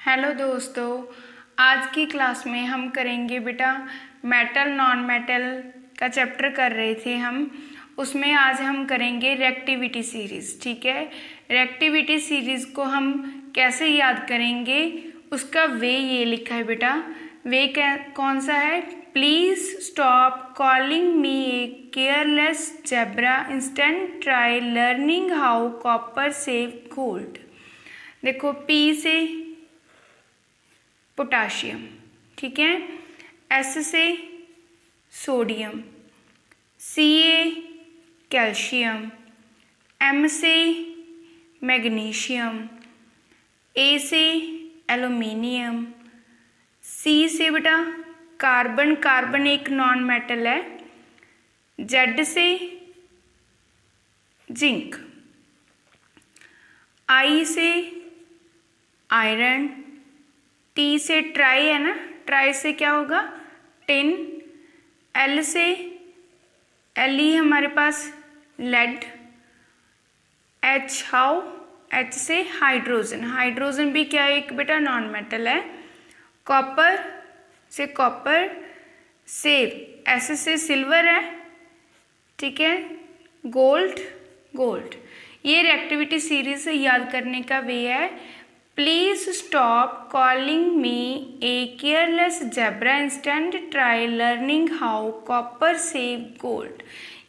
Hello दोस्तों, आज की क्लास में हम करेंगे बेटा मेटल नॉन मेटल का चैप्टर कर रहे थे हम। उसमें आज हम करेंगे रिएक्टिविटी सीरीज़। ठीक है, रिएक्टिविटी सीरीज़ को हम कैसे याद करेंगे उसका वे ये लिखा है बेटा। वे कौन सा है? Please stop calling me a careless zebra, instant try learning how copper save gold. देखो, पी से पोटाशियम, ठीक है, एस से sodium, C A calcium, M से मैग्नीशियम, ए से एल्युमिनियम, सी से बेटा कार्बन, कार्बन एक नॉन मेटल है, जेड से जिंक, आई से आयरन, टी से ट्राई है ना, ट्राई से क्या होगा? टिन, एल से एल हमारे पास लेड, एच हाउ, एच से हाइड्रोजन, हाइड्रोजन भी क्या है? एक बेटा नॉन मेटल है। कॉपर से कॉपर, सेव एस से सिल्वर है, ठीक है, गोल्ड, गोल्ड। ये रिएक्टिविटी सीरीज से याद करने का वे है। Please stop calling me a careless zebra, instant try learning how copper save gold.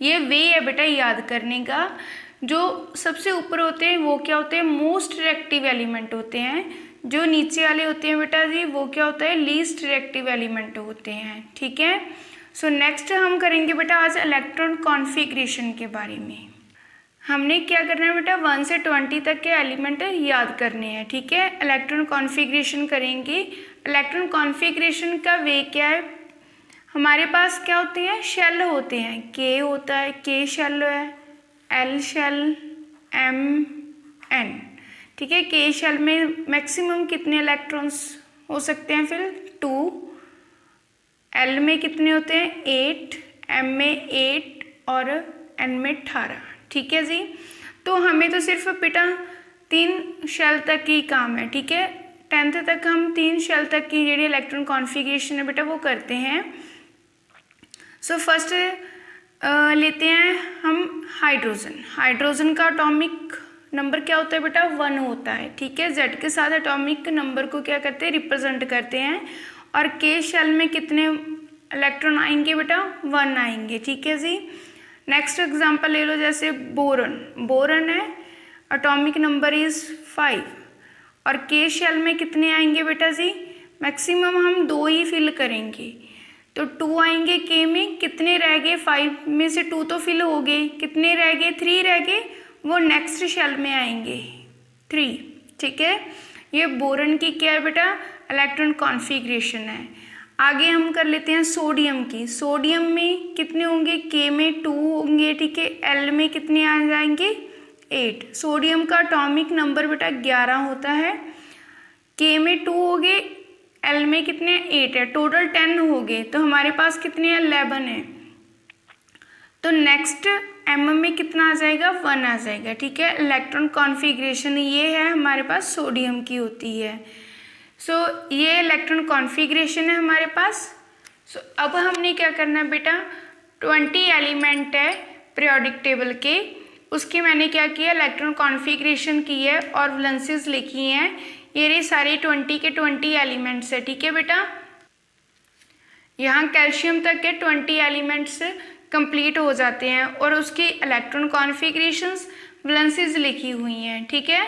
ये वे है बेटा याद करने का। जो सबसे ऊपर होते हैं वो क्या होते हैं? मोस्ट रिएक्टिव एलिमेंट होते हैं। जो नीचे वाले होते हैं बेटा जी वो क्या होता है? लीस्ट रिएक्टिव एलिमेंट होते हैं। ठीक है, सो नेक्स्ट हम करेंगे बेटा आज इलेक्ट्रॉन कॉन्फ़िगरेशन के बारे में। हमने क्या करना है बेटा? 1 से 20 तक के एलिमेंट याद करने हैं। ठीक है, इलेक्ट्रॉन कॉन्फ़िगरेशन करेंगे। इलेक्ट्रॉन कॉन्फ़िगरेशन का वे क्या है? हमारे पास क्या होते हैं? शेल होते हैं। के होता है, के शेल है, एल शेल, एम, एन। ठीक है, के शेल में मैक्सिमम कितने इलेक्ट्रॉन्स हो सकते हैं? फिर 2। एल में कितने होते हैं? 8, एम में 8 और एन में 18। ठीक है जी, तो हमें तो सिर्फ बेटा 3 शेल तक ही काम है। ठीक है, 10th तक हम 3 शेल तक की जी इलेक्ट्रॉन कॉन्फ़िगरेशन है बेटा वो करते हैं। सो फर्स्ट लेते हैं हम हाइड्रोजन। हाइड्रोजन का एटॉमिक नंबर क्या होता है बेटा? 1 होता है। ठीक है, जेड के साथ एटॉमिक नंबर को क्या करते हैं? रिप्रेजेंट करते हैं। और के शेल में कितने इलेक्ट्रॉन आएंगे बेटा? 1 आएंगे। ठीक है जी, नेक्स्ट एग्जांपल ले लो, जैसे बोरन। बोरन है, एटॉमिक नंबर इज 5 और के शेल में कितने आएंगे बेटा जी? मैक्सिमम हम 2 ही फिल करेंगे, तो 2 आएंगे के में। कितने रह गए? 5 में से 2 तो फिल हो गए, कितने रह गए? 3 रह गए, वो नेक्स्ट शेल में आएंगे 3। ठीक है, ये बोरन की क्या है बेटा? इलेक्ट्रॉन कॉन्फ़िगरेशन है। आगे हम कर लेते हैं सोडियम की। सोडियम में कितने होंगे? के में 2 होंगे, ठीक है, एल में कितने आ जाएंगे? 8। सोडियम का एटॉमिक नंबर बेटा 11 होता है। के में 2 हो गए, एल में कितने? 8 है, टोटल 10 हो गए, तो हमारे पास कितने हैं? 11 है। तो नेक्स्ट एम में कितना आ जाएगा? 1 आ जाएगा। ठीक है, इलेक्ट्रॉन कॉन्फ़िगरेशन ये है हमारे पास सोडियम की होती है। सो ये इलेक्ट्रॉन कॉन्फ़िगरेशन है हमारे पास। सो अब हमने क्या करना है बेटा? 20 एलिमेंट है पीरियोडिक टेबल के, उसके मैंने क्या किया? इलेक्ट्रॉन कॉन्फ़िगरेशन की है और वैलेंसीज लिखी हैं। ये रही सारे 20 के 20 एलिमेंट्स है। ठीक है बेटा, यहाँ कैल्शियम तक के 20 एलिमेंट्स कंप्लीट हो जाते हैं और उसकी इलेक्ट्रॉन कॉन्फ़िगरेशंस वैलेंसीज लिखी हुई हैं। ठीक है,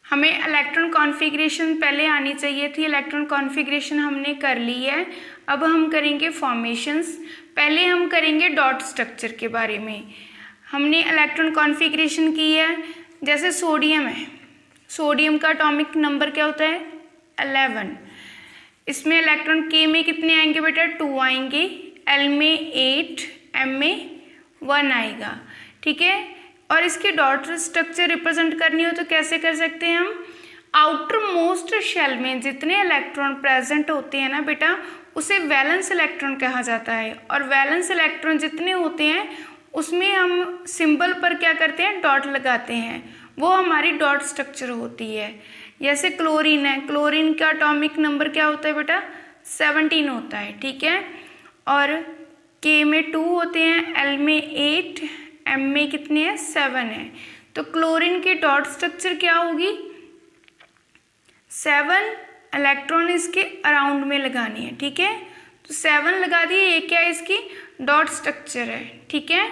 हमें इलेक्ट्रॉन कॉन्फ़िगरेशन पहले आनी चाहिए थी। इलेक्ट्रॉन कॉन्फ़िगरेशन हमने कर ली है। अब हम करेंगे फॉर्मेशंस। पहले हम करेंगे डॉट स्ट्रक्चर के बारे में। हमने इलेक्ट्रॉन कॉन्फ़िगरेशन की है, जैसे सोडियम है, सोडियम का एटॉमिक नंबर क्या होता है? 11। इसमें इलेक्ट्रॉन के में कितने आएंगे बेटा? 2 आएंगे, एल में 8, एम में 1 आएगा। ठीक है, और इसके डॉट स्ट्रक्चर रिप्रेजेंट करनी हो तो कैसे कर सकते हैं हम? आउटर मोस्ट शेल में जितने इलेक्ट्रॉन प्रेजेंट होते हैं ना बेटा, उसे वैलेंस इलेक्ट्रॉन कहा जाता है। और वैलेंस इलेक्ट्रॉन जितने होते हैं उसमें हम सिंबल पर क्या करते हैं? डॉट लगाते हैं, वो हमारी डॉट स्ट्रक्चर होती है। जैसे क्लोरीन है, क्लोरीन का एटॉमिक नंबर क्या होता है बेटा 17 होता है, ठीक है। और K में 2 होते हैं, L में 8, M में कितने हैं 7 है। तो क्लोरीन की डॉट स्ट्रक्चर क्या होगी 7 इलेक्ट्रॉन इसके अराउंड में लगानी है, ठीक है। तो 7 लगा दिए, ये क्या है इसकी डॉट स्ट्रक्चर है, ठीक है।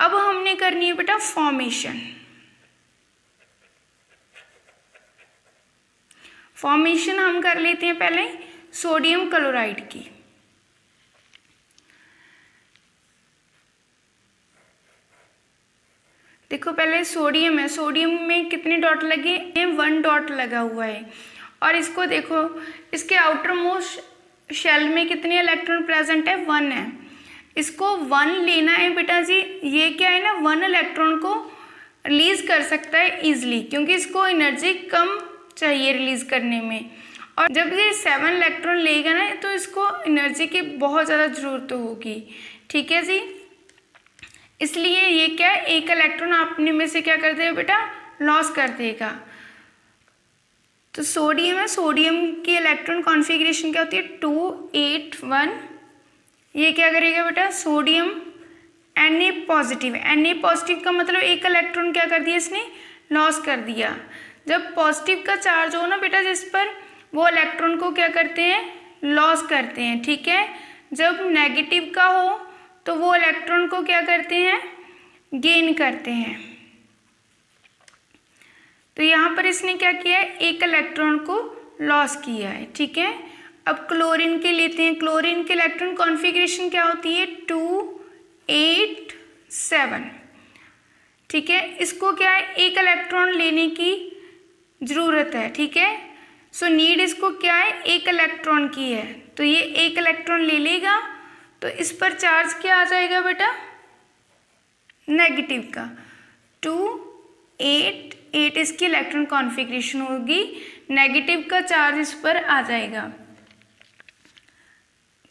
अब हमने करनी है बेटा फॉर्मेशन। फॉर्मेशन हम कर लेते हैं पहले सोडियम क्लोराइड की। देखो पहले सोडियम है, सोडियम में कितने डॉट लगे हैं 1 डॉट लगा हुआ है। और इसको देखो इसके आउटर मोस्ट शेल में कितने इलेक्ट्रॉन प्रेजेंट है 1 है। इसको 1 लेना है बेटा जी, ये क्या है ना 1 इलेक्ट्रॉन को रिलीज कर सकता है इजीली, क्योंकि इसको एनर्जी कम चाहिए रिलीज करने में। और जब ये 7 इलेक्ट्रॉन लेगा ना तो इसको एनर्जी की बहुत ज़्यादा ज़रूरत होगी, ठीक है जी। इसलिए ये क्या है एक इलेक्ट्रॉन अपने में से क्या कर देगा बेटा लॉस कर देगा। तो सोडियम है, सोडियम की इलेक्ट्रॉन कॉन्फ़िगरेशन क्या होती है 2 8 1। ये क्या करेगा बेटा sodium Na positive, Na positive का मतलब एक इलेक्ट्रॉन क्या कर दिया इसने लॉस कर दिया। जब पॉजिटिव का चार्ज हो ना बेटा जिस पर, वो इलेक्ट्रॉन को क्या करते हैं लॉस करते हैं, ठीक है। जब नेगेटिव का हो तो वो इलेक्ट्रॉन को क्या करते हैं गेन करते हैं। तो यहाँ पर इसने क्या किया है एक इलेक्ट्रॉन को लॉस किया है, ठीक है। अब क्लोरीन के लेते हैं, क्लोरीन के इलेक्ट्रॉन कॉन्फ़िगरेशन क्या होती है 2 8 7, ठीक है। इसको क्या है एक इलेक्ट्रॉन लेने की ज़रूरत है, ठीक है। सो नीड इसको क्या है एक इलेक्ट्रॉन की है, तो ये एक इलेक्ट्रॉन ले लेगा। तो इस पर चार्ज क्या आ जाएगा बेटा नेगेटिव का 2 8 8 इसकी इलेक्ट्रॉन कॉन्फ़िगरेशन होगी, नेगेटिव का चार्ज इस पर आ जाएगा।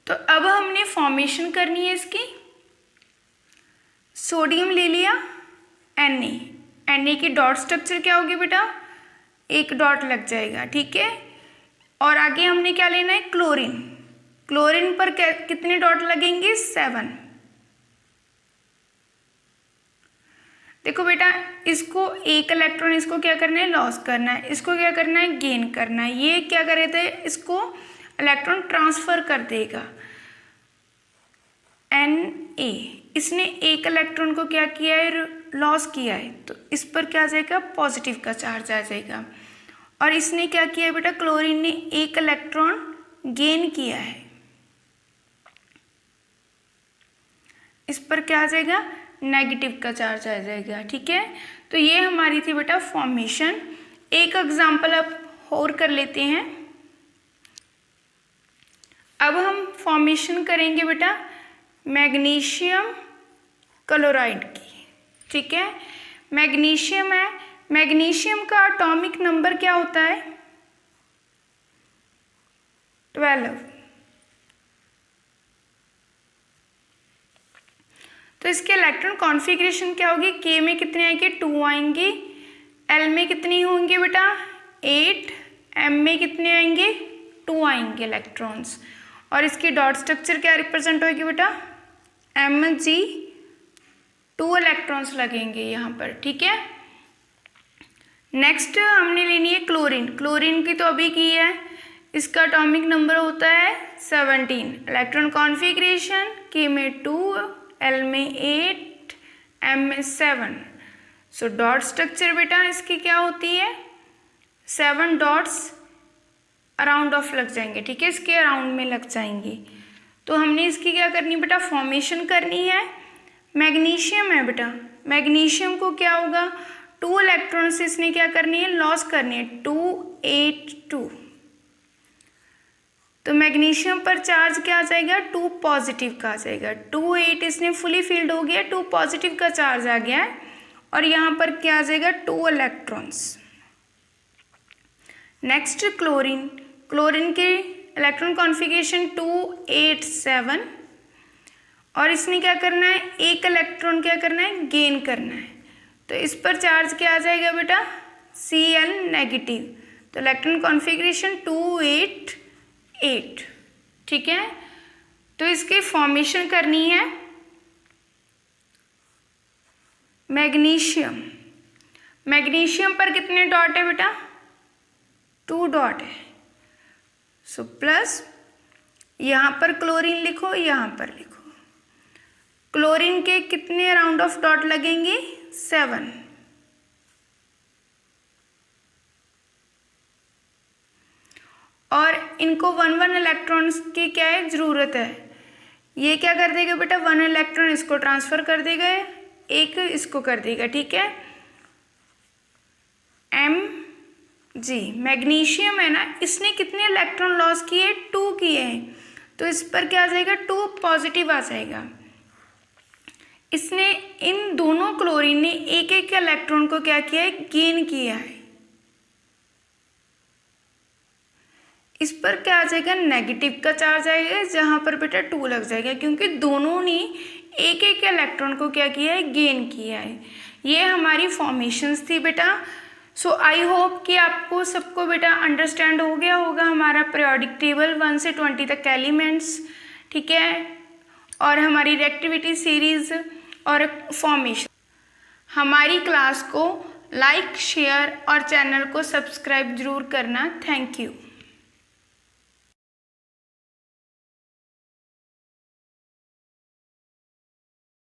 तो अब हमने फॉर्मेशन करनी है इसकी। सोडियम ले लिया Na की डॉट स्ट्रक्चर क्या होगी बेटा एक डॉट लग जाएगा, ठीक है। और आगे हमने क्या लेना है क्लोरीन, क्लोरीन पर कितने डॉट लगेंगे 7। देखो बेटा इसको एक इलेक्ट्रॉन इसको क्या करना है लॉस करना है, इसको क्या करना है गेन करना है। ये क्या करे थे इसको इलेक्ट्रॉन ट्रांसफर कर देगा Na, इसने एक इलेक्ट्रॉन को क्या किया है लॉस किया है, तो इस पर क्या आ जाएगा पॉजिटिव का चार्ज आ जाएगा। और इसने क्या किया है बेटा क्लोरीन ने एक इलेक्ट्रॉन गेन किया है, इस पर क्या आ जाएगा नेगेटिव का चार्ज आ जाएगा, ठीक है। तो ये हमारी थी बेटा फॉर्मेशन। एक एग्जांपल अब और कर लेते हैं। अब हम फॉर्मेशन करेंगे बेटा मैग्नीशियम क्लोराइड की, ठीक है। मैग्नीशियम है, मैग्नीशियम का एटॉमिक नंबर क्या होता है 12। तो इसके इलेक्ट्रॉन कॉन्फ़िगरेशन क्या होगी K में कितने आएंगे 2 आएंगे, L में कितनी होंगे बेटा 8, M में कितने आएंगे 2 आएंगे इलेक्ट्रॉन्स। और इसकी डॉट स्ट्रक्चर क्या रिप्रेजेंट होगी बेटा Mg 2 इलेक्ट्रॉन्स लगेंगे यहाँ पर, ठीक है। नेक्स्ट हमने लेनी है क्लोरीन, क्लोरीन की तो अभी की है, इसका एटॉमिक नंबर होता है 17, इलेक्ट्रॉन कॉन्फ़िगरेशन K में 2, L में 8, M में 7। सो डॉट स्ट्रक्चर बेटा इसकी क्या होती है 7 डॉट्स अराउंड ऑफ लग जाएंगे, ठीक है, इसके अराउंड में लग जाएंगे। तो हमने इसकी क्या करनी बेटा फॉर्मेशन करनी है। मैग्नीशियम है बेटा, मैग्नीशियम को क्या होगा 2 इलेक्ट्रॉन से इसने क्या करनी है लॉस करनी है 2 8 2। तो मैग्नीशियम पर चार्ज क्या आ जाएगा 2 पॉजिटिव का आ जाएगा, 2 8 इसने फुली फिल्ड हो गया, 2 पॉजिटिव का चार्ज आ गया है। और यहाँ पर क्या आ जाएगा 2 इलेक्ट्रॉन्स। नेक्स्ट क्लोरीन, क्लोरीन की इलेक्ट्रॉन कॉन्फ़िगरेशन 2 8 7। और इसने क्या करना है एक इलेक्ट्रॉन क्या करना है गेन करना है। तो इस पर चार्ज क्या आ जाएगा बेटा Cl नेगेटिव। तो इलेक्ट्रॉन कॉन्फ़िगरेशन 288, ठीक है। तो इसकी फॉर्मेशन करनी है मैग्नीशियम। मैग्नीशियम पर कितने डॉट है बेटा? 2 डॉट है। सो प्लस यहाँ पर क्लोरीन लिखो, यहाँ पर लिखो। क्लोरीन के कितने राउंड ऑफ डॉट लगेंगे? 7। और इनको 1 इलेक्ट्रॉन्स की क्या है ज़रूरत है। ये क्या कर देगा बेटा? 1 इलेक्ट्रॉन इसको ट्रांसफ़र कर देगा, एक इसको कर देगा, ठीक है। Mg मैग्नीशियम है ना, इसने कितने इलेक्ट्रॉन लॉस किए? 2 किए हैं। तो इस पर क्या आ जाएगा? 2 पॉजिटिव आ जाएगा। इसने इन दोनों क्लोरीन ने एक एक इलेक्ट्रॉन को क्या किया है? गेन किया है। इस पर क्या आ जाएगा? नेगेटिव का चार्ज आएगा, जहाँ पर बेटा 2 लग जाएगा, क्योंकि दोनों ने एक एक इलेक्ट्रॉन को क्या किया है? गेन किया है। ये हमारी फॉर्मेशंस थी बेटा। सो आई होप कि आपको सबको बेटा अंडरस्टैंड हो गया होगा हमारा पीरियोडिक टेबल 1 से 20 तक एलिमेंट्स, ठीक है, और हमारी रिएक्टिविटी सीरीज और फॉर्मेशन। हमारी क्लास को लाइक, शेयर और चैनल को सब्सक्राइब जरूर करना। Thank you.